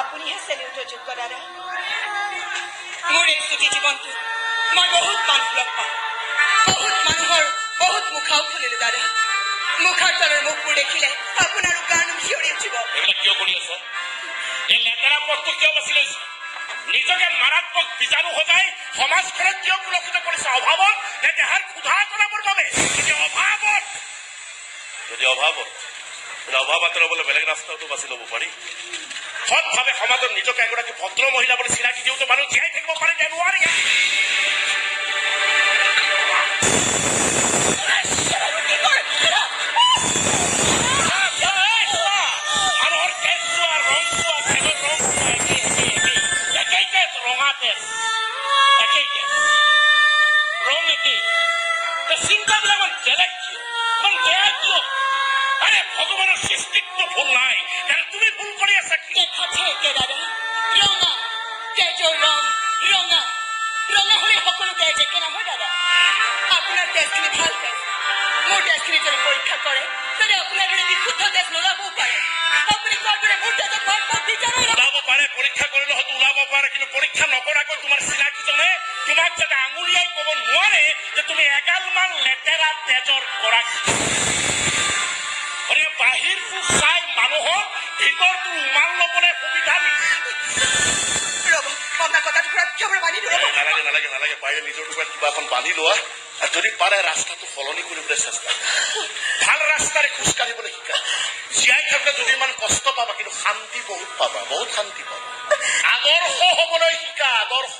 আপুনিহে চেলিউটৰ যোগ্য দাদা মোৰ এই চুটি জীৱনটো মই বহুত মানুহ লগ পাওঁ বহুত মানুহৰ বহুত মুখাও খুলিলো দাদা মুখাৰ তলৰ মুখবোৰ দেখিলে আপোনাৰো গান শিয়ৰি উঠিব এইবিলাক কিয় কৰি আছ এই লেতেৰা পথটো কিয় বাছি লৈছ নিজকে মাৰাত্মক বীজাণু সজাই সমাজখনক কিয় সুৰক্ষিত কৰিছে অভাৱত নে দেহাৰ ক্ষুধা কৰাবৰ বাবে যদি অভাৱত অভাৱ আঁতৰাবলৈ বেলেগ ৰাস্তাটো বাছি ল'ব পাৰি সৎভাৱে সমাজত নিজকে এগৰাকী ভদ্ৰ মহিলা বুলি চিনাকি দিওঁতে মানুহ জীয়াই থাকিব পাৰে নে নোৱাৰে মানুহৰ তেজ চোৱা ৰং চোৱা তেজৰ ৰং চোৱা একেই তেজ ৰঙা তেজ একেই তেজ ৰং একেই চিন্তাবিলাক বেলেগ কিয় ইমান বেয়া কিয় আরে ভগবানের সৃষ্টিত্ব ভুল নাই কারণ তুমি ভুল করে আছা কি দেখাচ্ছে কে দাদা রঙা তেজৰ ৰং ৰঙা ৰঙা হলে সকলো তেজ একে নহয় দাদা আপোনাৰ তেজখিনি ভাল তেজ মোৰ তেজখিনি যদি পৰীক্ষা কৰে তেনে আপোনাৰ দৰে বিশুদ্ধ তেজ নোলাবও পাৰে আপুনি কোৱাৰ দৰে মোৰ তেজত ভৰপূৰ বীজাণু ওলাব পাৰে পৰীক্ষা কৰিলে হয়তো ওলাব পাৰে কিন্তু পৰীক্ষা নকৰাকৈ তোমাৰ চিনাকিজনে তোমাক যাতে আঙুলিয়াই ক'ব নোৱাৰে যে তুমি এগালমান লেতেৰা তেজৰ গৰাকী বাহিৰটো চাই মানুহক ভিতৰটো উমান ল'বলৈ সুবিধা ৰ'ব আপোনাৰ কথাটো সুৰক্ষাবোৰ বান্ধি দিব নালাগে পাৰিলে নিজৰ টুকুৰাত কিবা এখন বান্ধি লোৱা আৰু যদি পাৰে ৰাস্তাটো সলনি কৰিবলৈ চেষ্টা ভাল ৰাস্তাৰে খোজকাঢ়িবলৈ শিকা জীয়াই থাকোঁতে যদি ইমান কষ্ট পাবা কিন্তু শান্তি বহুত পাবা বহুত শান্তি পাবা আদৰ্শ হ'বলৈ শিকা আদৰ্শ